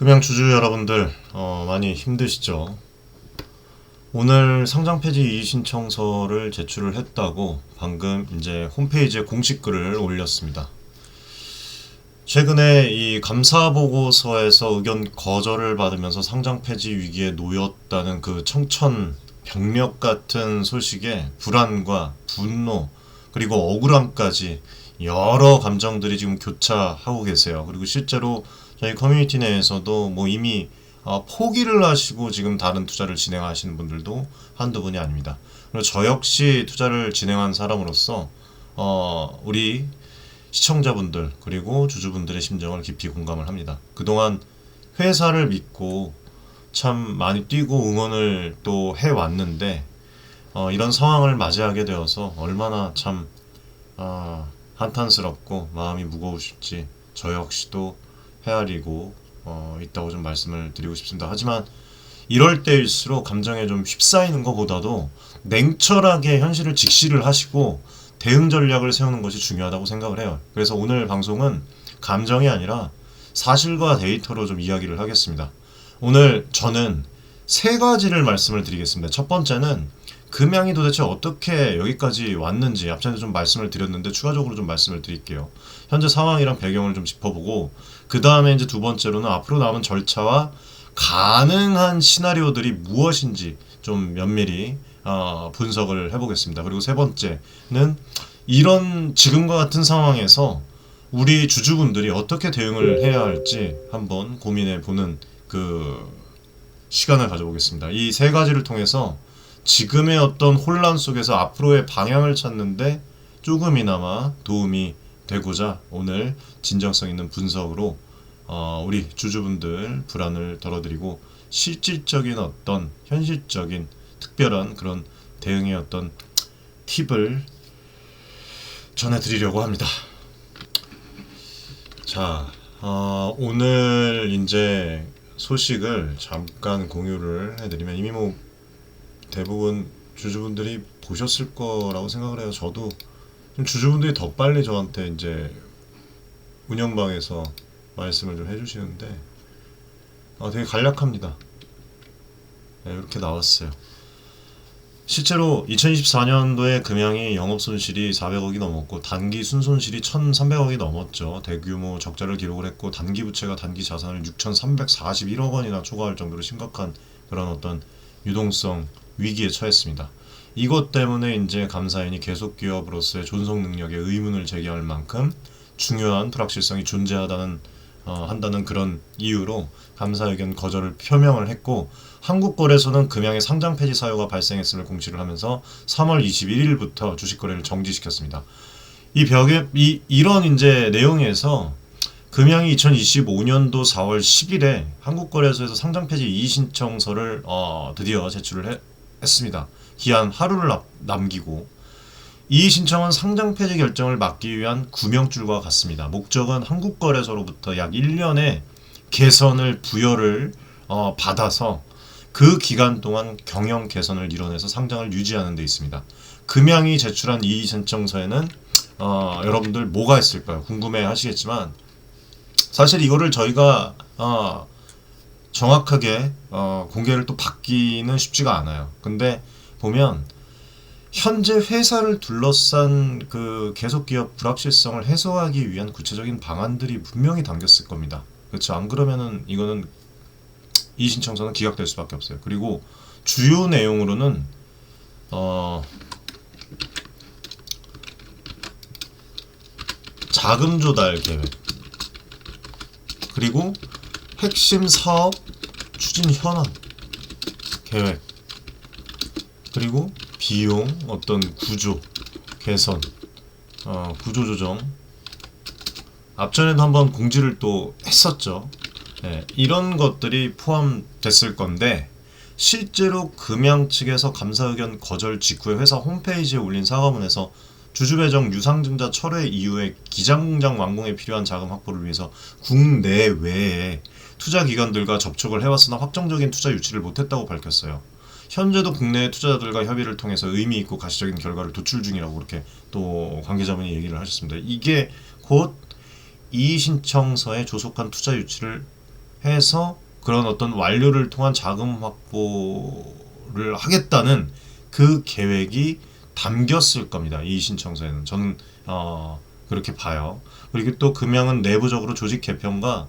금양주주 여러분들 많이 힘드시죠? 오늘 상장 폐지 이의 신청서를 제출을 했다고 방금 이제 홈페이지에 공식 글을 올렸습니다. 최근에 이 감사 보고서에서 의견 거절을 받으면서 상장 폐지 위기에 놓였다는 그 청천벽력 같은 소식에 불안과 분노 그리고 억울함까지 여러 감정들이 지금 교차하고 계세요. 그리고 실제로 저희 커뮤니티 내에서도 뭐 이미 포기를 하시고 지금 다른 투자를 진행하시는 분들도 한두 분이 아닙니다. 그리고 저 역시 투자를 진행한 사람으로서 우리 시청자분들 그리고 주주분들의 심정을 깊이 공감을 합니다. 그동안 회사를 믿고 참 많이 뛰고 응원을 또 해왔는데 이런 상황을 맞이하게 되어서 얼마나 참 한탄스럽고 마음이 무거우실지 저 역시도 헤아리고 있다고 좀 말씀을 드리고 싶습니다. 하지만 이럴 때일수록 감정에 좀 휩싸이는 것보다도 냉철하게 현실을 직시를 하시고 대응 전략을 세우는 것이 중요하다고 생각을 해요. 그래서 오늘 방송은 감정이 아니라 사실과 데이터로 좀 이야기를 하겠습니다. 오늘 저는 세 가지를 말씀을 드리겠습니다. 첫 번째는 금양이 도대체 어떻게 여기까지 왔는지 앞전에 좀 말씀을 드렸는데 추가적으로 좀 말씀을 드릴게요. 현재 상황이랑 배경을 좀 짚어보고 그 다음에 이제 두 번째로는 앞으로 남은 절차와 가능한 시나리오들이 무엇인지 좀 면밀히 분석을 해보겠습니다. 그리고 세 번째는 이런 지금과 같은 상황에서 우리 주주분들이 어떻게 대응을 해야 할지 한번 고민해보는 그 시간을 가져보겠습니다. 이 세 가지를 통해서 지금의 어떤 혼란 속에서 앞으로의 방향을 찾는데 조금이나마 도움이 되고자 오늘 진정성 있는 분석으로 우리 주주분들 불안을 덜어드리고 실질적인 어떤 현실적인 특별한 그런 대응의 어떤 팁을 전해드리려고 합니다. 자, 오늘 이제 소식을 잠깐 공유를 해드리면 이미 뭐 대부분 주주분들이 보셨을 거라고 생각을 해요. 저도 주주분들이 더 빨리 저한테 이제 운영방에서 말씀을 좀 해주시는데 되게 간략합니다. 네, 이렇게 나왔어요. 실제로 2024년도에 금양이 영업손실이 400억이 넘었고 단기 순손실이 1,300억이 넘었죠. 대규모 적자를 기록을 했고 단기 부채가 단기 자산을 6,341억 원이나 초과할 정도로 심각한 그런 어떤 유동성 위기에 처했습니다. 이것 때문에 이제 감사인이 계속 기업으로서의 존속 능력에 의문을 제기할 만큼 중요한 불확실성이 존재하다는 한다는 그런 이유로 감사 의견 거절을 표명을 했고 한국거래소는 금양의 상장 폐지 사유가 발생했음을 공시를 하면서 3월 21일부터 주식 거래를 정지시켰습니다. 이런 이제 내용에서 금양이 2025년도 4월 10일에 한국거래소에서 상장 폐지 이의 신청서를 드디어 제출을 했습니다. 기한 하루를 남기고 이의 신청은 상장 폐지 결정을 막기 위한 구명줄과 같습니다. 목적은 한국거래소로부터 약 1년의 개선을 부여를 받아서 그 기간 동안 경영 개선을 이뤄내서 상장을 유지하는 데 있습니다. 금양이 제출한 이의 신청서에는 여러분들 뭐가 있을까요? 궁금해 하시겠지만 사실 이거를 저희가 정확하게 공개를 또 받기는 쉽지가 않아요. 근데 보면 현재 회사를 둘러싼 그 계속기업 불확실성을 해소하기 위한 구체적인 방안들이 분명히 담겼을 겁니다. 그렇죠? 안 그러면은 이거는 이 신청서는 기각될 수밖에 없어요. 그리고 주요 내용으로는 자금 조달 계획 그리고 핵심 사업 추진 현황 계획 그리고 비용 어떤 구조 개선 구조 조정 앞전에도 한번 공지를 또 했었죠. 네, 이런 것들이 포함됐을 건데 실제로 금양 측에서 감사 의견 거절 직후에 회사 홈페이지에 올린 사과문에서 주주배정 유상증자 철회 이후에 기장공장 완공에 필요한 자금 확보를 위해서 국내외에 투자기관들과 접촉을 해왔으나 확정적인 투자 유치를 못했다고 밝혔어요. 현재도 국내 투자자들과 협의를 통해서 의미 있고 가시적인 결과를 도출 중이라고 그렇게 또 관계자분이 얘기를 하셨습니다. 이게 곧 이의 신청서에 조속한 투자 유치를 해서 그런 어떤 완료를 통한 자금 확보를 하겠다는 그 계획이 담겼을 겁니다. 이 신청서에는 저는 그렇게 봐요. 그리고 또 금양은 내부적으로 조직 개편과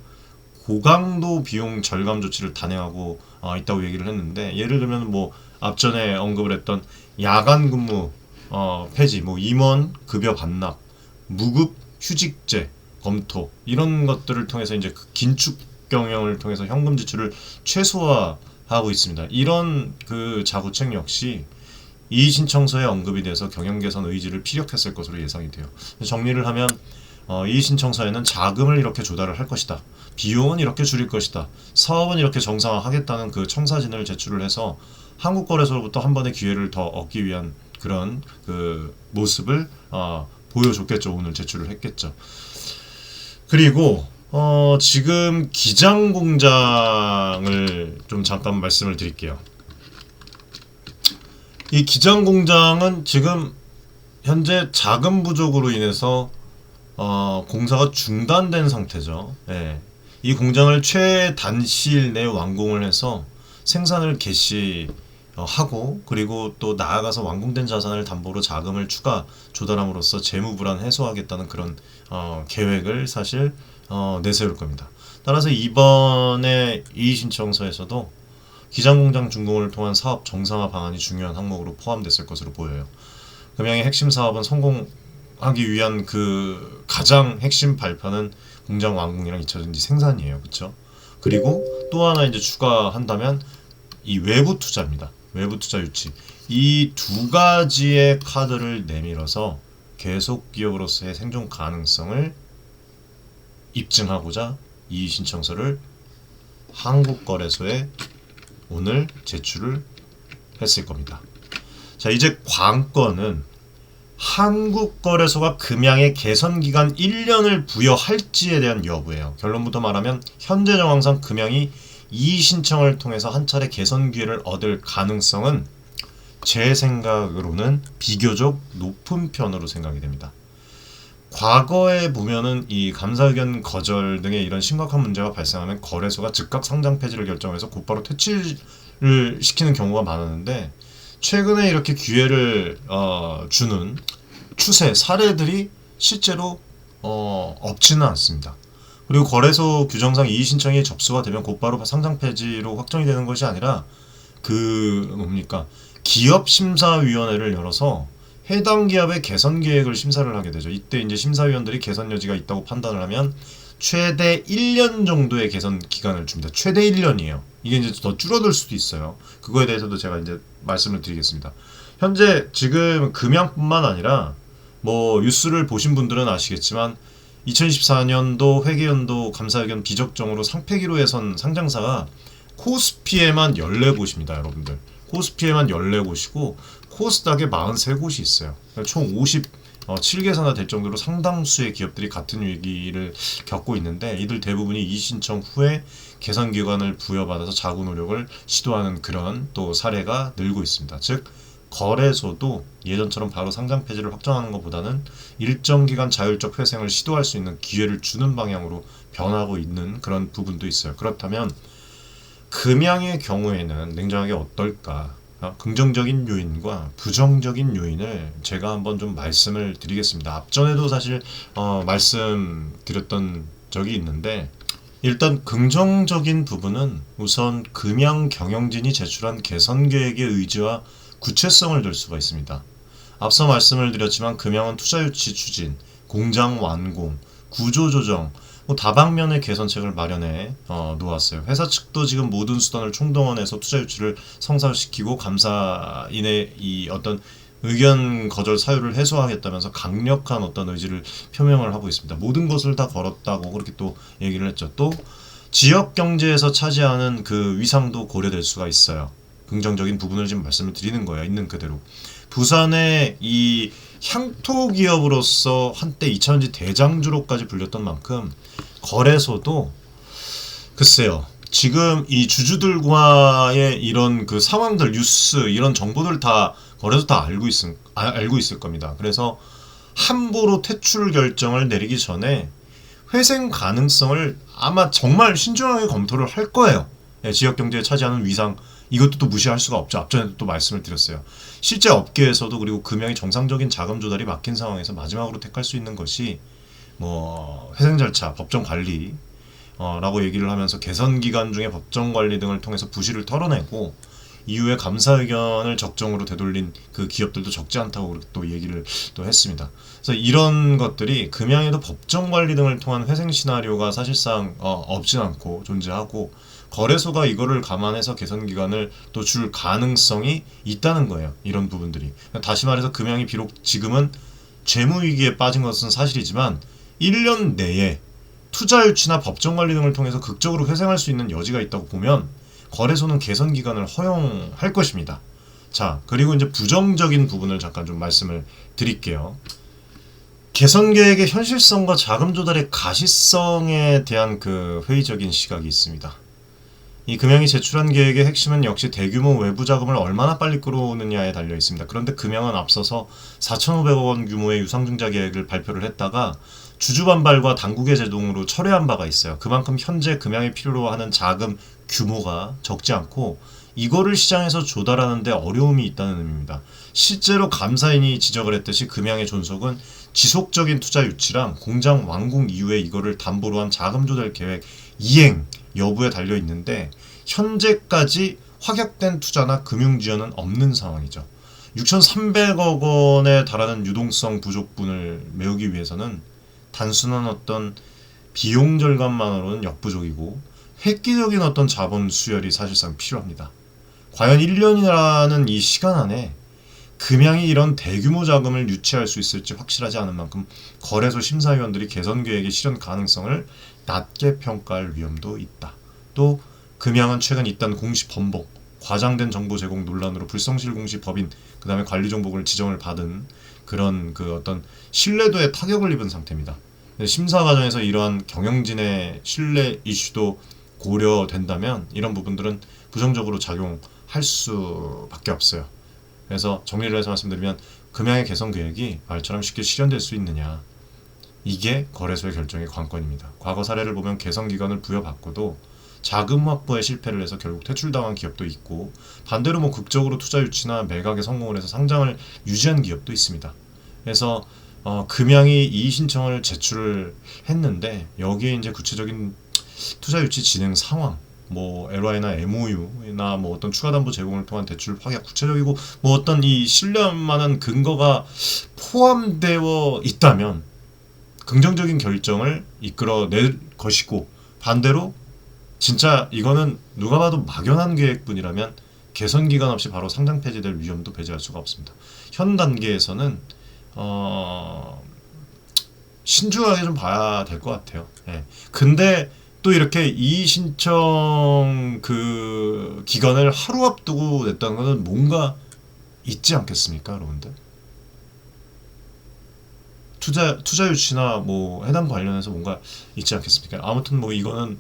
고강도 비용 절감 조치를 단행하고 있다고 얘기를 했는데, 예를 들면 뭐 앞전에 언급을 했던 야간 근무 폐지, 뭐 임원 급여 반납, 무급 휴직제 검토, 이런 것들을 통해서 이제 그 긴축 경영을 통해서 현금 지출을 최소화하고 있습니다. 이런 그 자구책 역시 이 신청서에 언급이 돼서 경영 개선 의지를 피력했을 것으로 예상이 돼요. 정리를 하면 이 신청서에는 자금을 이렇게 조달을 할 것이다, 비용은 이렇게 줄일 것이다, 사업은 이렇게 정상화하겠다는 그 청사진을 제출을 해서 한국거래소로부터 한 번의 기회를 더 얻기 위한 그런 그 모습을 보여줬겠죠. 오늘 제출을 했겠죠. 그리고 지금 기장 공장을 좀 잠깐 말씀을 드릴게요. 이 기장 공장은 지금 현재 자금 부족으로 인해서 공사가 중단된 상태죠. 예. 이 공장을 최단시일 내에 완공을 해서 생산을 개시하고, 그리고 또 나아가서 완공된 자산을 담보로 자금을 추가 조달함으로써 재무 불안 해소하겠다는 그런 계획을 사실 내세울 겁니다. 따라서 이번에 이 신청서에서도 기장공장 준공을 통한 사업 정상화 방안이 중요한 항목으로 포함됐을 것으로 보여요. 금양의 핵심 사업은 성공하기 위한 그 가장 핵심 발판은 공장 완공이랑 2차전지 생산이에요. 그렇죠? 그리고 또 하나 이제 추가한다면 이 외부 투자입니다. 외부 투자 유치. 이 두 가지의 카드를 내밀어서 계속 기업으로서의 생존 가능성을 입증하고자 이 신청서를 한국거래소에 오늘 제출을 했을 겁니다. 자, 이제 관건은 한국거래소가 금양의 개선기간 1년을 부여할지에 대한 여부예요. 결론부터 말하면 현재 정황상 금양이 이 신청을 통해서 한 차례 개선 기회를 얻을 가능성은 제 생각으로는 비교적 높은 편으로 생각이 됩니다. 과거에 보면은 이 감사의견 거절 등의 이런 심각한 문제가 발생하면 거래소가 즉각 상장 폐지를 결정해서 곧바로 퇴출을 시키는 경우가 많았는데, 최근에 이렇게 기회를 주는 추세, 사례들이 실제로 없지는 않습니다. 그리고 거래소 규정상 이의 신청이 접수가 되면 곧바로 상장 폐지로 확정이 되는 것이 아니라 기업심사위원회를 열어서 해당 기업의 개선 계획을 심사를 하게 되죠. 이때 이제 심사위원들이 개선 여지가 있다고 판단을 하면 최대 1년 정도의 개선 기간을 줍니다. 최대 1년이에요. 이게 이제 더 줄어들 수도 있어요. 그거에 대해서도 제가 이제 말씀을 드리겠습니다. 현재 지금 금양뿐만 아니라 뭐 뉴스를 보신 분들은 아시겠지만 2024년도 회계연도 감사의견 비적정으로 상폐기로 해선 상장사가 코스피에만 14곳입니다. 여러분들. 코스피에만 14곳이고 코스닥에 43곳이 있어요. 총 57개사나 될 정도로 상당수의 기업들이 같은 위기를 겪고 있는데, 이들 대부분이 이신청 후에 개선 기간을 부여받아서 자구 노력을 시도하는 그런 또 사례가 늘고 있습니다. 즉 거래소도 예전처럼 바로 상장 폐지를 확정하는 것보다는 일정 기간 자율적 회생을 시도할 수 있는 기회를 주는 방향으로 변하고 있는 그런 부분도 있어요. 그렇다면 금양의 경우에는 냉정하게 어떨까? 긍정적인 요인과 부정적인 요인을 제가 한번 좀 말씀을 드리겠습니다. 앞전에도 사실 말씀드렸던 적이 있는데, 일단 긍정적인 부분은 우선 금양 경영진이 제출한 개선 계획의 의지와 구체성을 들 수가 있습니다. 앞서 말씀을 드렸지만 금양은 투자 유치 추진, 공장 완공, 구조 조정, 다방면의 개선책을 마련해 놓았어요. 회사 측도 지금 모든 수단을 총동원해서 투자 유치를 성사시키고 감사인의 이 어떤 의견 거절 사유를 해소하겠다면서 강력한 어떤 의지를 표명을 하고 있습니다. 모든 것을 다 걸었다고 그렇게 또 얘기를 했죠. 또 지역 경제에서 차지하는 그 위상도 고려될 수가 있어요. 긍정적인 부분을 지금 말씀을 드리는 거예요. 있는 그대로. 부산의 이 향토 기업으로서 한때 2차전지 대장주로까지 불렸던 만큼 거래소도 글쎄요. 지금 이 주주들과의 이런 그 상황들, 뉴스, 이런 정보들 다 거래소 다 알고 있을 겁니다. 그래서 함부로 퇴출 결정을 내리기 전에 회생 가능성을 아마 정말 신중하게 검토를 할 거예요. 예, 지역 경제에 차지하는 위상 이것도 또 무시할 수가 없죠. 앞전에도 또 말씀을 드렸어요. 실제 업계에서도 그리고 금양이 정상적인 자금 조달이 막힌 상황에서 마지막으로 택할 수 있는 것이 뭐 회생 절차, 법정 관리 라고 얘기를 하면서 개선 기간 중에 법정 관리 등을 통해서 부실을 털어내고 이후에 감사 의견을 적정으로 되돌린 그 기업들도 적지 않다고 또 얘기를 또 했습니다. 그래서 이런 것들이 금양에도 법정 관리 등을 통한 회생 시나리오가 사실상 없진 않고 존재하고 거래소가 이거를 감안해서 개선 기간을 또 줄 가능성이 있다는 거예요. 이런 부분들이. 다시 말해서 금양이 비록 지금은 재무 위기에 빠진 것은 사실이지만 1년 내에 투자 유치나 법정 관리 등을 통해서 극적으로 회생할 수 있는 여지가 있다고 보면 거래소는 개선 기간을 허용할 것입니다. 자, 그리고 이제 부정적인 부분을 잠깐 좀 말씀을 드릴게요. 개선 계획의 현실성과 자금 조달의 가시성에 대한 그 회의적인 시각이 있습니다. 이 금양이 제출한 계획의 핵심은 역시 대규모 외부 자금을 얼마나 빨리 끌어오느냐에 달려 있습니다. 그런데 금양은 앞서서 4,500억 원 규모의 유상증자 계획을 발표를 했다가 주주 반발과 당국의 제동으로 철회한 바가 있어요. 그만큼 현재 금양이 필요로 하는 자금 규모가 적지 않고 이거를 시장에서 조달하는 데 어려움이 있다는 의미입니다. 실제로 감사인이 지적을 했듯이 금양의 존속은 지속적인 투자 유치랑 공장 완공 이후에 이거를 담보로 한 자금 조달 계획 이행 여부에 달려 있는데 현재까지 확약된 투자나 금융 지원은 없는 상황이죠. 6,300억 원에 달하는 유동성 부족분을 메우기 위해서는 단순한 어떤 비용 절감만으로는 역부족이고 획기적인 어떤 자본 수혈이 사실상 필요합니다. 과연 1년이라는 이 시간 안에 금양이 이런 대규모 자금을 유치할 수 있을지 확실하지 않은 만큼 거래소 심사위원들이 개선 계획의 실현 가능성을 낮게 평가할 위험도 있다. 또 금양은 최근 잇단 공시 번복, 과장된 정보 제공 논란으로 불성실 공시 법인, 그 다음에 관리정보를 지정을 받은 그런 그 어떤 신뢰도에 타격을 입은 상태입니다. 심사 과정에서 이러한 경영진의 신뢰 이슈도 고려된다면 이런 부분들은 부정적으로 작용할 수밖에 없어요. 그래서 정리를 해서 말씀드리면 금양의 개선 계획이 말처럼 쉽게 실현될 수 있느냐, 이게 거래소의 결정의 관건입니다. 과거 사례를 보면 개선 기간을 부여받고도 자금 확보에 실패를 해서 결국 퇴출당한 기업도 있고 반대로 뭐 극적으로 투자 유치나 매각에 성공을 해서 상장을 유지한 기업도 있습니다. 그래서 금양이 이의 신청을 제출을 했는데 여기에 이제 구체적인 투자 유치 진행 상황, 뭐 LOI나 MOU나 뭐 어떤 추가 담보 제공을 통한 대출 확약 구체적이고 뭐 어떤 이 신뢰할 만한 근거가 포함되어 있다면 긍정적인 결정을 이끌어낼 것이고 반대로 진짜 이거는 누가 봐도 막연한 계획뿐이라면 개선 기간 없이 바로 상장 폐지될 위험도 배제할 수가 없습니다. 현 단계에서는 신중하게 좀 봐야 될 것 같아요. 예. 근데 또 이렇게 이의 신청 그 기간을 하루 앞두고 냈다는 것은 뭔가 있지 않겠습니까, 여러분들? 투자 유치나 뭐 해당 관련해서 뭔가 있지 않겠습니까? 아무튼 뭐 이거는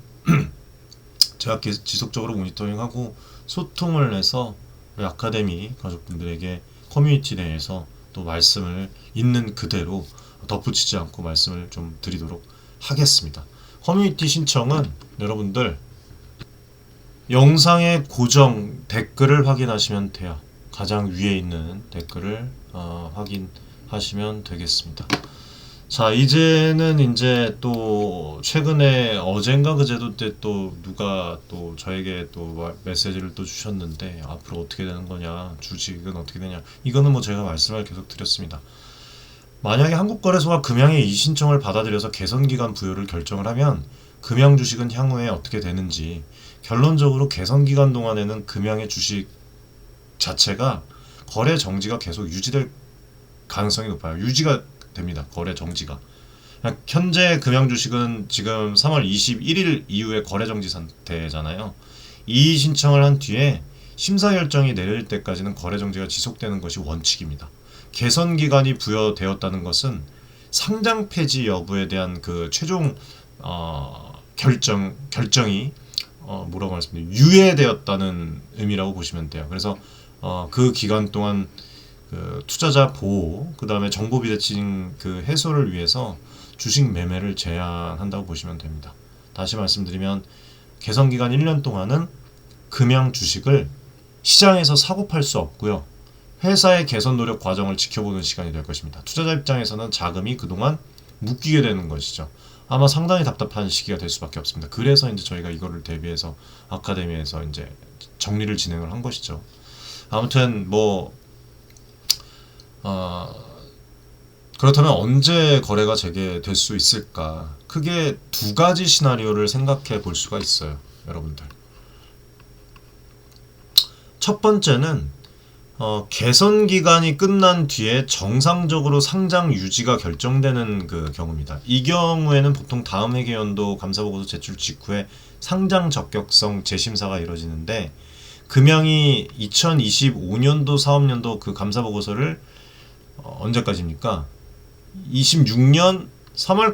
제가 지속적으로 모니터링하고 소통을 해서 우리 아카데미 가족분들에게 커뮤니티 내에서 또 말씀을 있는 그대로 덧붙이지 않고 말씀을 좀 드리도록 하겠습니다. 커뮤니티 신청은 여러분들 영상의 고정 댓글을 확인하시면 돼요. 가장 위에 있는 댓글을 확인하시면 되겠습니다. 자, 이제는 이제 또 최근에 어젠가 그제도 때 또 누가 또 저에게 또 메시지를 또 주셨는데 앞으로 어떻게 되는 거냐, 주식은 어떻게 되냐, 이거는 뭐 제가 말씀을 계속 드렸습니다. 만약에 한국거래소가 금양의 이의신청을 받아들여서 개선기간 부여를 결정을 하면 금양 주식은 향후에 어떻게 되는지, 결론적으로 개선기간 동안에는 금양의 주식 자체가 거래 정지가 계속 유지될 가능성이 높아요. 유지가 됩니다. 거래 정지가. 현재 금양 주식은 지금 3월 21일 이후에 거래 정지 상태잖아요. 이의 신청을 한 뒤에 심사 결정이 내릴 때까지는 거래 정지가 지속되는 것이 원칙입니다. 개선 기간이 부여되었다는 것은 상장 폐지 여부에 대한 그 최종 결정이 뭐라고 말씀드리면 유예되었다는 의미라고 보시면 돼요. 그래서 그 기간 동안 그 투자자 보호, 그 다음에 정보 비대칭 그 해소를 위해서 주식 매매를 제한한다고 보시면 됩니다. 다시 말씀드리면 개선기간 1년 동안은 금양 주식을 시장에서 사고 팔 수 없고요. 회사의 개선 노력 과정을 지켜보는 시간이 될 것입니다. 투자자 입장에서는 자금이 그동안 묶이게 되는 것이죠. 아마 상당히 답답한 시기가 될 수밖에 없습니다. 그래서 이제 저희가 이거를 대비해서 아카데미에서 이제 정리를 진행을 한 것이죠. 아무튼 뭐 그렇다면 언제 거래가 재개될 수 있을까? 크게 두 가지 시나리오를 생각해 볼 수가 있어요, 여러분들. 첫 번째는 개선 기간이 끝난 뒤에 정상적으로 상장 유지가 결정되는 그 경우입니다. 이 경우에는 보통 다음 회계연도 감사보고서 제출 직후에 상장 적격성 재심사가 이뤄지는데, 금양이 2025년도 사업연도 그 감사보고서를 언제까지입니까? 26년 3월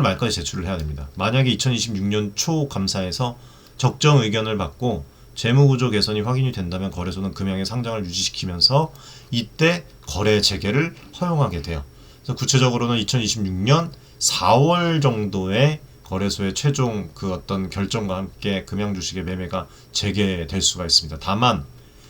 말까지 제출을 해야 됩니다. 만약에 2026년 초 감사에서 적정 의견을 받고 재무구조 개선이 확인이 된다면 거래소는 금양의 상장을 유지시키면서 이때 거래 재개를 허용하게 돼요. 그래서 구체적으로는 2026년 4월 정도에 거래소의 최종 그 어떤 결정과 함께 금양 주식의 매매가 재개될 수가 있습니다. 다만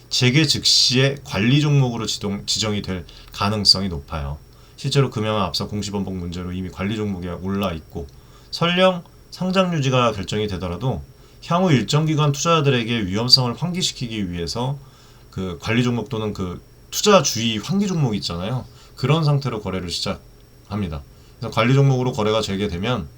재개 즉시에 관리 종목으로 지정이 될 가능성이 높아요. 실제로 금양은 앞서 공시번복 문제로 이미 관리 종목에 올라 있고, 설령 상장 유지가 결정이 되더라도 향후 일정 기간 투자자들에게 위험성을 환기시키기 위해서 그 관리 종목 또는 그 투자 주의 환기 종목이 있잖아요. 그런 상태로 거래를 시작합니다. 그래서 관리 종목으로 거래가 재개되면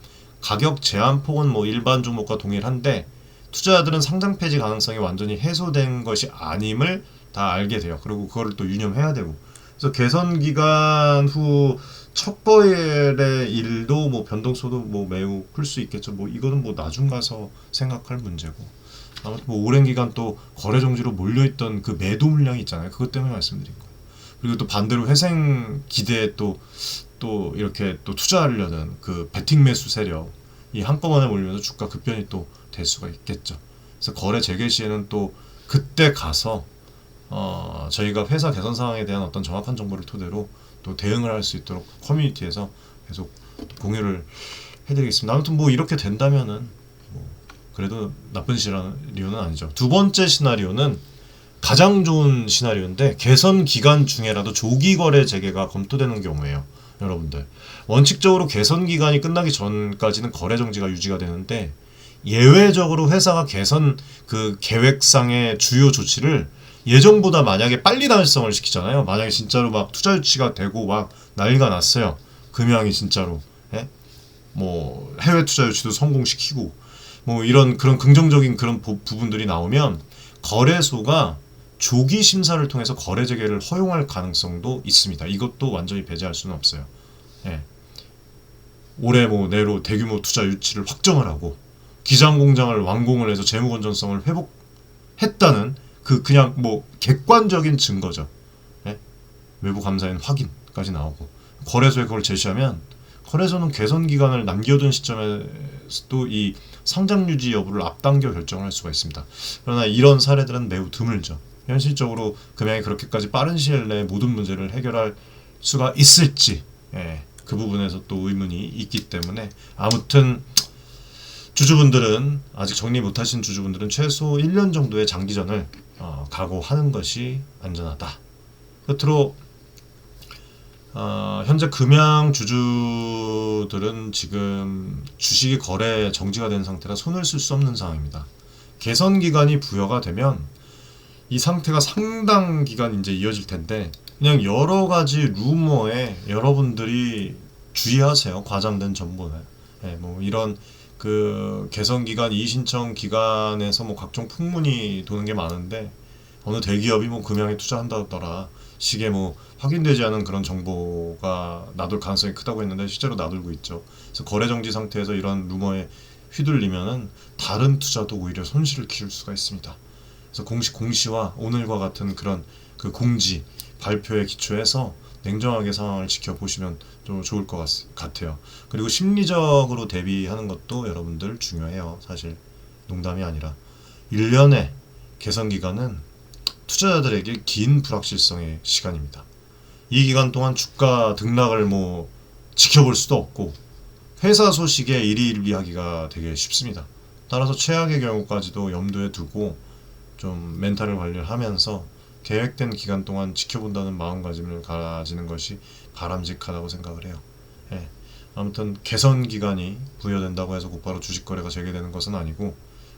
가격 제한 폭은 뭐 일반 종목과 동일한데 투자자들은 상장 폐지 가능성이 완전히 해소된 것이 아님을 다 알게 돼요. 그리고 그거를 또 유념해야 되고. 그래서 개선 기간 후 첫 거래의 일도 뭐 변동수도 뭐 매우 클 수 있겠죠. 뭐 이거는 뭐 나중 가서 생각할 문제고. 아무튼 뭐 오랜 기간 또 거래 정지로 몰려있던 그 매도 물량이 있잖아요. 그것 때문에 말씀드린 거예요. 그리고 또 반대로 회생 기대에 또 이렇게 또 투자하려는 그 베팅 매수 세력 이 한꺼번에 몰리면서 주가 급변이 또 될 수가 있겠죠. 그래서 거래 재개 시에는 또 그때 가서 저희가 회사 개선 상황에 대한 어떤 정확한 정보를 토대로 또 대응을 할 수 있도록 커뮤니티에서 계속 공유를 해드리겠습니다. 아무튼 뭐 이렇게 된다면은 뭐 그래도 나쁜 시나리오는 아니죠. 두 번째 시나리오는 가장 좋은 시나리오인데, 개선 기간 중에라도 조기 거래 재개가 검토되는 경우예요. 여러분들 원칙적으로 개선 기간이 끝나기 전까지는 거래 정지가 유지가 되는데, 예외적으로 회사가 개선 그 계획상의 주요 조치를 예정보다 만약에 빨리 달성을 시키잖아요. 만약에 진짜로 막 투자 유치가 되고 막 난리가 났어요. 금양이 진짜로 뭐 해외 투자 유치도 성공시키고 뭐 이런 그런 긍정적인 그런 부분들이 나오면 거래소가 조기 심사를 통해서 거래 재개를 허용할 가능성도 있습니다. 이것도 완전히 배제할 수는 없어요. 올해 뭐 내로 대규모 투자 유치를 확정을 하고 기장 공장을 완공을 해서 재무 건전성을 회복했다는 그 그냥 뭐 객관적인 증거죠. 외부 감사인 확인까지 나오고 거래소에 그걸 제시하면 거래소는 개선 기간을 남겨둔 시점에서도 이 상장 유지 여부를 앞당겨 결정을 할 수가 있습니다. 그러나 이런 사례들은 매우 드물죠. 현실적으로 금양이 그렇게까지 빠른 시일 내에 모든 문제를 해결할 수가 있을지 그 부분에서 또 의문이 있기 때문에, 아무튼 주주분들은 아직 정리 못하신 주주분들은 최소 1년 정도의 장기전을 각오하는 것이 안전하다. 끝으로 현재 금양 주주들은 지금 주식이 거래 정지가 된 상태라 손을 쓸 수 없는 상황입니다. 개선 기간이 부여가 되면 이 상태가 상당 기간 이제 이어질 텐데, 그냥 여러 가지 루머에 여러분들이 주의하세요. 과장된 정보에. 뭐 이런 그 개선 기간 이의신청 기간에서 뭐 각종 풍문이 도는 게 많은데, 어느 대기업이 뭐 금양에 투자한다더라 식의 뭐 확인되지 않은 그런 정보가 나돌 가능성이 크다고 했는데 실제로 나돌고 있죠. 그래서 거래 정지 상태에서 이런 루머에 휘둘리면은 다른 투자도 오히려 손실을 키울 수가 있습니다. 그래서 공시와 오늘과 같은 그런 그 공지 발표에 기초해서 냉정하게 상황을 지켜보시면 좀 좋을 것 같아요. 그리고 심리적으로 대비하는 것도 여러분들 중요해요. 사실 농담이 아니라 1년의 개선 기간은 투자자들에게 긴 불확실성의 시간입니다. 이 기간 동안 주가 등락을 뭐 지켜볼 수도 없고 회사 소식에 일희일비하기가 되게 쉽습니다. 따라서 최악의 경우까지도 염두에 두고 좀 멘탈을 관리를 하면서 계획된 기간 동안 지켜본다는 마음가짐을 가지는 것이 바람직하다고 생각을 해요. 예. 아무튼 개선 기간이 부여된다고 해서 곧바로 주식 거래가 재개되는 것은 아니고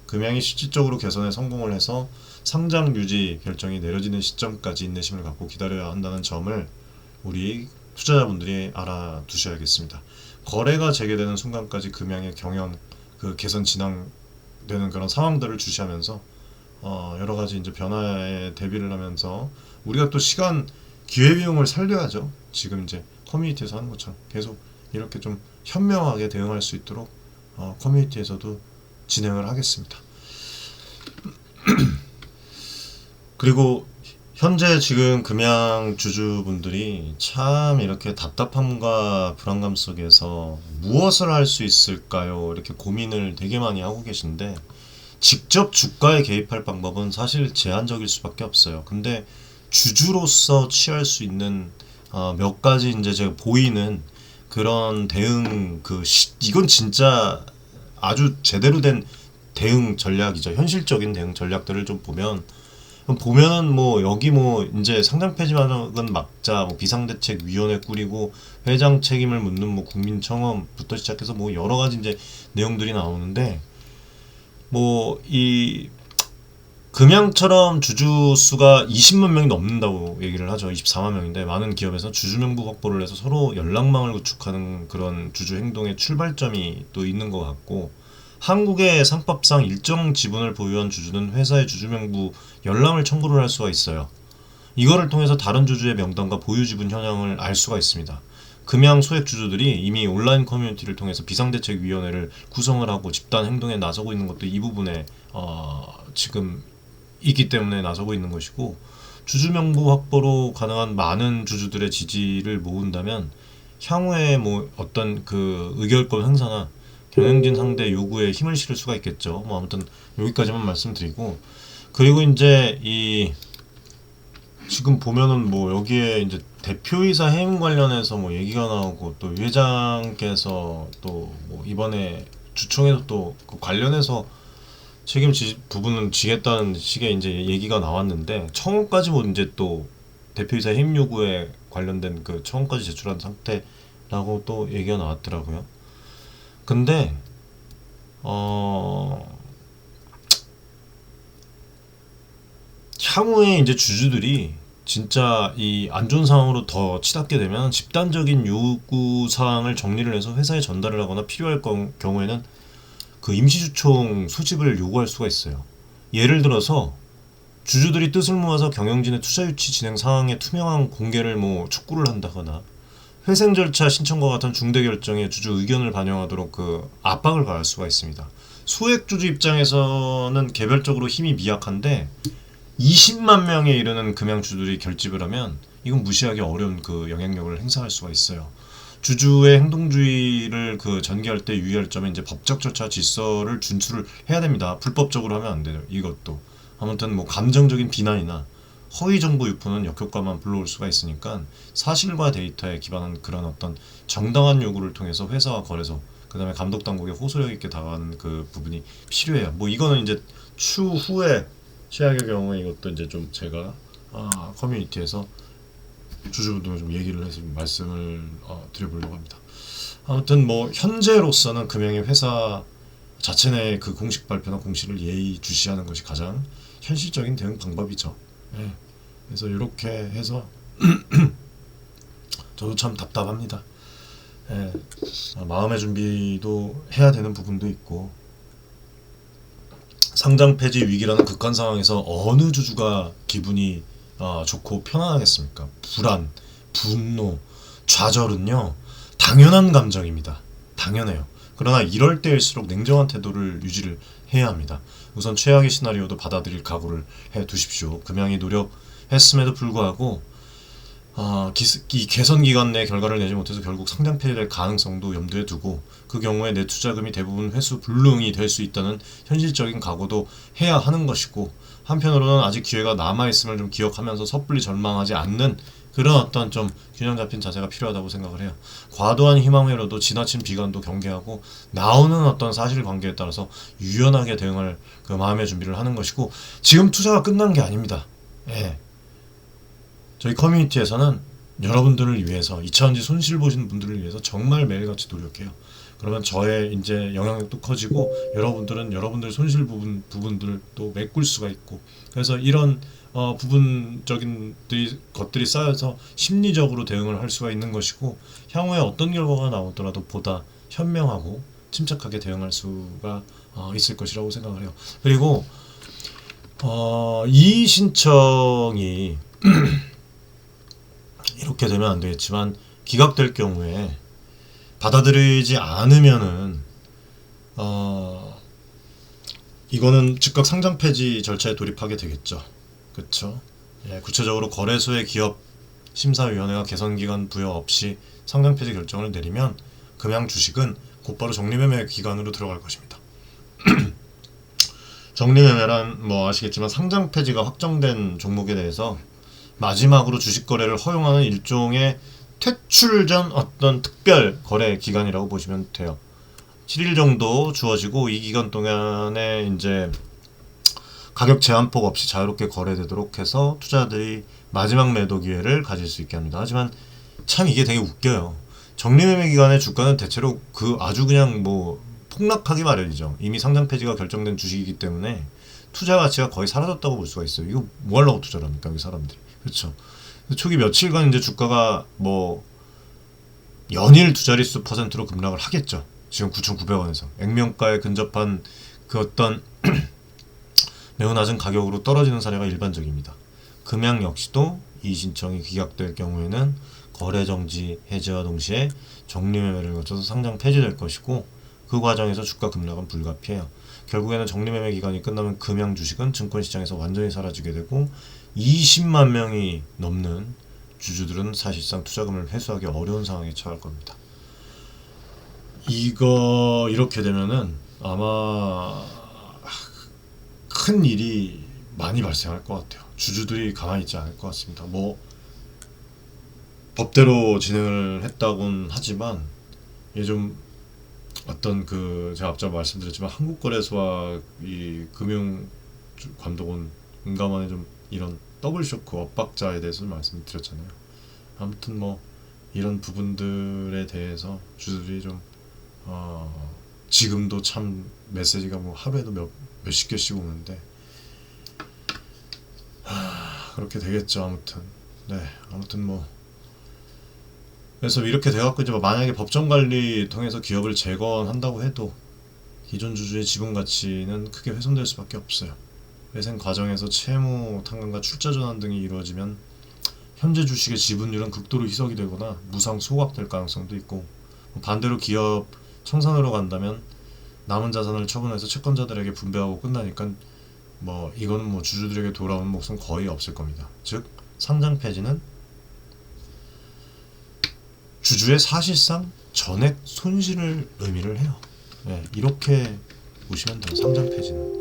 금양이 실질적으로 개선에 성공을 해서 상장 유지 결정이 내려지는 시점까지 인내심을 갖고 기다려야 한다는 점을 우리 투자자분들이 알아두셔야겠습니다. 거래가 재개되는 순간까지 금양의 경영 그 개선 진행되는 그런 상황들을 주시하면서 여러 가지 이제 변화에 대비를 하면서 우리가 또 시간 기회비용을 살려야죠. 지금 이제 커뮤니티에서 하는 것처럼 계속 이렇게 좀 현명하게 대응할 수 있도록 커뮤니티에서도 진행을 하겠습니다. 그리고 현재 지금 금양 주주분들이 참 이렇게 답답함과 불안감 속에서 무엇을 할 수 있을까요? 이렇게 고민을 되게 많이 하고 계신데 직접 주가에 개입할 방법은 사실 제한적일 수밖에 없어요. 근데 주주로서 취할 수 있는 몇 가지 이제 제가 보이는 그런 대응 이건 진짜 아주 제대로 된 대응 전략이죠. 현실적인 대응 전략들을 좀 보면은 뭐 여기 뭐 이제 상장 폐지만은 막자 뭐 비상대책위원회 꾸리고 회장 책임을 묻는 뭐 국민청원부터 시작해서 뭐 여러 가지 이제 내용들이 나오는데 뭐 이 금양처럼 주주 수가 20만 명이 넘는다고 얘기를 하죠. 24만 명인데 많은 기업에서 주주 명부 확보를 해서 서로 연락망을 구축하는 그런 주주 행동의 출발점이 또 있는 것 같고 한국의 상법상 일정 지분을 보유한 주주는 회사의 주주 명부 열람을 청구를 할 수가 있어요. 이거를 통해서 다른 주주의 명단과 보유 지분 현황을 알 수가 있습니다. 금양 소액 주주들이 이미 온라인 커뮤니티를 통해서 비상대책위원회를 구성을 하고 집단 행동에 나서고 있는 것도 이 부분에 지금 있기 때문에 나서고 있는 것이고 주주 명부 확보로 가능한 많은 주주들의 지지를 모은다면 향후에 뭐 어떤 그 의결권 행사나 경영진 상대 요구에 힘을 실을 수가 있겠죠. 뭐 아무튼 여기까지만 말씀드리고 그리고 이제 이 지금 보면은 뭐 여기에 이제 대표이사 해임 관련해서 뭐 얘기가 나오고 또 회장께서 또 뭐 이번에 주총에서 또 그 관련해서 책임지 부분은 지겠다는 식의 이제 얘기가 나왔는데 청원까지 뭐 이제 또 대표이사 해임 요구에 관련된 그 청원까지 제출한 상태라고 또 얘기가 나왔더라고요. 근데 향후에 이제 주주들이 진짜 이 안 좋은 상황으로 더 치닫게 되면 집단적인 요구 사항을 정리를 해서 회사에 전달을 하거나 필요할 경우에는 그 임시주총 소집을 요구할 수가 있어요. 예를 들어서 주주들이 뜻을 모아서 경영진의 투자 유치 진행 상황의 투명한 공개를 뭐 촉구를 한다거나 회생 절차 신청과 같은 중대 결정에 주주 의견을 반영하도록 그 압박을 가할 수가 있습니다. 소액 주주 입장에서는 개별적으로 힘이 미약한데 20만 명에 이르는 금양 주주들이 결집을 하면 이건 무시하기 어려운 그 영향력을 행사할 수가 있어요. 주주의 행동주의를 그 전개할 때 유의할 점은 이제 법적 절차 질서를 준수를 해야 됩니다. 불법적으로 하면 안 돼요. 이것도 아무튼 뭐 감정적인 비난이나 허위 정보 유포는 역효과만 불러올 수가 있으니까 사실과 데이터에 기반한 그런 어떤 정당한 요구를 통해서 회사와 거래소 그다음에 감독 당국에 호소력 있게 다가가는 그 부분이 필요해요. 뭐 이거는 이제 추후에 최악의 경우에 이것도 이제 좀 제가 커뮤니티에서 주주분들 좀 얘기를 해서 말씀을 드려보려고 합니다. 아무튼 뭐 현재로서는 금양의 회사 자체 내 그 공식 발표나 공시를 예의주시하는 것이 가장 현실적인 대응 방법이죠. 예. 그래서 이렇게 해서 저도 참 답답합니다. 예. 마음의 준비도 해야 되는 부분도 있고 상장 폐지 위기라는 극한 상황에서 어느 주주가 기분이 좋고 편안하겠습니까? 불안, 분노, 좌절은요 당연한 감정입니다. 당연해요. 그러나 이럴 때일수록 냉정한 태도를 유지를 해야 합니다. 우선 최악의 시나리오도 받아들일 각오를 해 두십시오. 금양이 노력했음에도 불구하고 이 개선 기간 내 결과를 내지 못해서 결국 상장 폐지될 가능성도 염두에 두고 그 경우에 내 투자금이 대부분 회수 불능이 될 수 있다는 현실적인 각오도 해야 하는 것이고, 한편으로는 아직 기회가 남아있음을 좀 기억하면서 섣불리 절망하지 않는 그런 어떤 좀 균형 잡힌 자세가 필요하다고 생각을 해요. 과도한 희망회로도 지나친 비관도 경계하고 나오는 어떤 사실관계에 따라서 유연하게 대응할 그 마음의 준비를 하는 것이고, 지금 투자가 끝난 게 아닙니다. 예. 저희 커뮤니티에서는 여러분들을 위해서 2차전지 손실 보시는 분들을 위해서 정말 매일같이 노력해요. 그러면 저의 이제 영향력도 커지고 여러분들은 여러분들의 손실 부분들을 또 메꿀 수가 있고, 그래서 이런 부분적인 것들이 쌓여서 심리적으로 대응을 할 수가 있는 것이고, 향후에 어떤 결과가 나오더라도 보다 현명하고 침착하게 대응할 수가 있을 것이라고 생각을 해요. 그리고 이 신청이 이렇게 되면 안 되겠지만 기각될 경우에 받아들이지 않으면은 이거는 즉각 상장 폐지 절차에 돌입하게 되겠죠. 그렇죠? 예, 구체적으로 거래소의 기업 심사위원회가 개선 기간 부여 없이 상장 폐지 결정을 내리면 금양 주식은 곧바로 적립매매 기간으로 들어갈 것입니다. 적립매매란 뭐 아시겠지만 상장 폐지가 확정된 종목에 대해서 마지막으로 주식 거래를 허용하는 일종의 퇴출 전 어떤 특별 거래 기간이라고 보시면 돼요. 7일 정도 주어지고 이 기간 동안에 이제 가격 제한폭 없이 자유롭게 거래되도록 해서 투자자들이 마지막 매도 기회를 가질 수 있게 합니다. 하지만 참 이게 되게 웃겨요. 적립매매 기간의 주가는 대체로 그 아주 그냥 뭐 폭락하기 마련이죠. 이미 상장 폐지가 결정된 주식이기 때문에 투자 가치가 거의 사라졌다고 볼 수가 있어요. 이거 뭐 하려고 투자를 합니까, 이 사람들이. 그렇죠. 초기 며칠간 이제 주가가 뭐 연일 두 자릿수 %로 급락을 하겠죠. 지금 9,900원에서 액면가에 근접한 그 어떤 매우 낮은 가격으로 떨어지는 사례가 일반적입니다. 금양 역시도 이 신청이 기각될 경우에는 거래 정지 해제와 동시에 적립매매를 거쳐서 상장 폐지될 것이고, 그 과정에서 주가 급락은 불가피해요. 결국에는 적립매매 기간이 끝나면 금양 주식은 증권시장에서 완전히 사라지게 되고 20만 명이 넘는 주주들은 사실상 투자금을 회수하기 어려운 상황에 처할 겁니다. 이거 이렇게 되면은 아마 큰 일이 많이 발생할 것 같아요. 주주들이 가만히 있지 않을 것 같습니다. 뭐 법대로 진행을 했다곤 하지만 이게 좀 어떤 그 제가 앞서 말씀드렸지만 한국거래소와 이 금융감독원 민감한에 좀 이런 더블 쇼크 엇박자에 대해서 말씀드렸잖아요. 아무튼 뭐 이런 부분들에 대해서 주주들이 좀 지금도 참 메시지가 뭐 하루에도 몇십 개씩 오는데 그렇게 되겠죠. 아무튼 네, 아무튼 뭐 그래서 이렇게 돼갖고 이제 만약에 법정 관리 통해서 기업을 재건한다고 해도 기존 주주의 지분 가치는 크게 훼손될 수밖에 없어요. 회생 과정에서 채무 탕감과 출자 전환 등이 이루어지면 현재 주식의 지분율은 극도로 희석이 되거나 무상 소각될 가능성도 있고, 반대로 기업 청산으로 간다면 남은 자산을 처분해서 채권자들에게 분배하고 끝나니까 뭐 이거는 뭐 주주들에게 돌아오는 몫은 거의 없을 겁니다. 즉 상장 폐지는 주주의 사실상 전액 손실을 의미를 해요. 네, 이렇게 보시면 돼요. 상장 폐지는.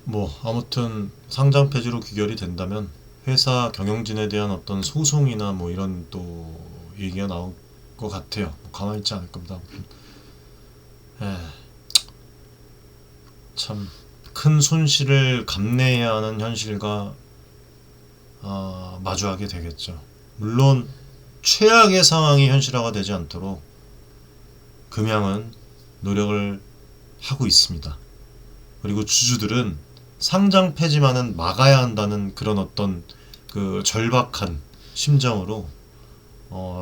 뭐 아무튼 상장 폐지로 귀결이 된다면 회사 경영진에 대한 어떤 소송이나 뭐 이런 또 얘기가 나올 것 같아요. 뭐 가만히 있지 않을 겁니다. 참 큰 손실을 감내해야 하는 현실과 마주하게 되겠죠. 물론 최악의 상황이 현실화가 되지 않도록 금양은 노력을 하고 있습니다. 그리고 주주들은 상장 폐지만은 막아야 한다는 그런 어떤 그 절박한 심정으로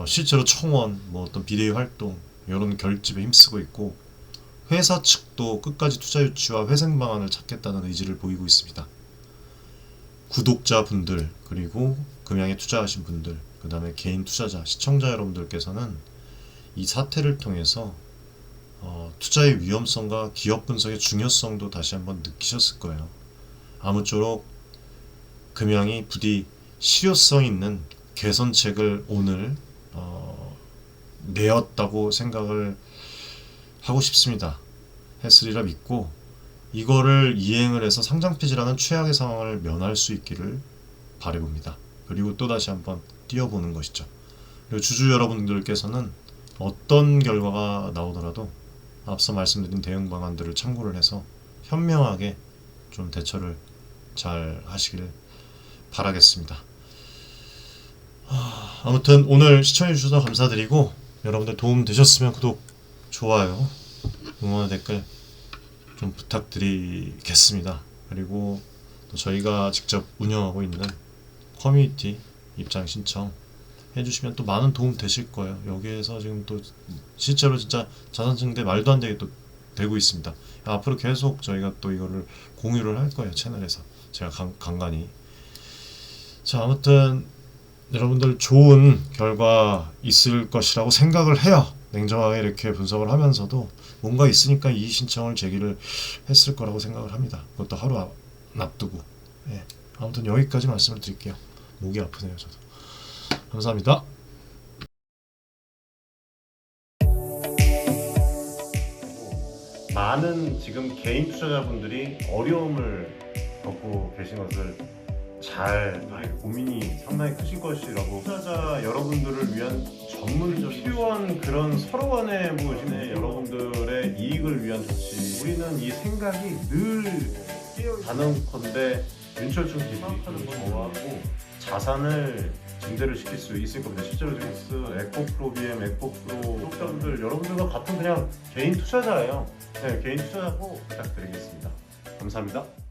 실제로 청원, 뭐 어떤 비대위 활동 이런 결집에 힘쓰고 있고, 회사 측도 끝까지 투자 유치와 회생 방안을 찾겠다는 의지를 보이고 있습니다. 구독자분들 그리고 금양에 투자하신 분들 그 다음에 개인 투자자 시청자 여러분들께서는 이 사태를 통해서 투자의 위험성과 기업 분석의 중요성도 다시 한번 느끼셨을 거예요. 아무쪼록 금양이 부디 실효성 있는 개선책을 오늘 내었다고 생각을 하고 싶습니다. 했으리라 믿고 이거를 이행을 해서 상장 폐지라는 최악의 상황을 면할 수 있기를 바라봅니다. 그리고 또 다시 한번 뛰어보는 것이죠. 그리고 주주 여러분들께서는 어떤 결과가 나오더라도 앞서 말씀드린 대응 방안들을 참고를 해서 현명하게 좀 대처를 잘 하시길 바라겠습니다. 아무튼 오늘 시청해 주셔서 감사드리고 여러분들 도움 되셨으면 구독, 좋아요, 응원의 댓글 좀 부탁드리겠습니다. 그리고 또 저희가 직접 운영하고 있는 커뮤니티 입장 신청 해주시면 또 많은 도움 되실 거예요. 여기에서 지금 또 실제로 진짜 자산 증대 말도 안 되게 또 되고 있습니다. 앞으로 계속 저희가 또 이거를 공유를 할 거예요. 채널에서 제가 간간히. 자, 아무튼 여러분들 좋은 결과 있을 것이라고 생각을 해요. 냉정하게 이렇게 분석을 하면서도 뭔가 있으니까 이의 신청을 제기를 했을 거라고 생각을 합니다. 그것도 하루 앞두고. 예. 아무튼 여기까지 말씀을 드릴게요. 목이 아프네요, 저도. 감사합니다. 많은 지금 개인 투자자분들이 어려움을 겪고 계신 것을 잘 고민이 상당히 크실 것이라고 투자자 여러분들을 위한 전문적인 필요한 그런 서로 간의 무엇이네 여러분들의 이익을 위한 조치 우리는 이 생각이 늘 가능컨대 윤철중 기술이 저하고 자산을 증대를 시킬 수 있을 겁니다. 실제로 지금 에코프로 BM, 에코프로 구독자분들 여러분들과 같은 그냥 개인 투자자예요. 네, 개인 투자자고 부탁드리겠습니다. 감사합니다.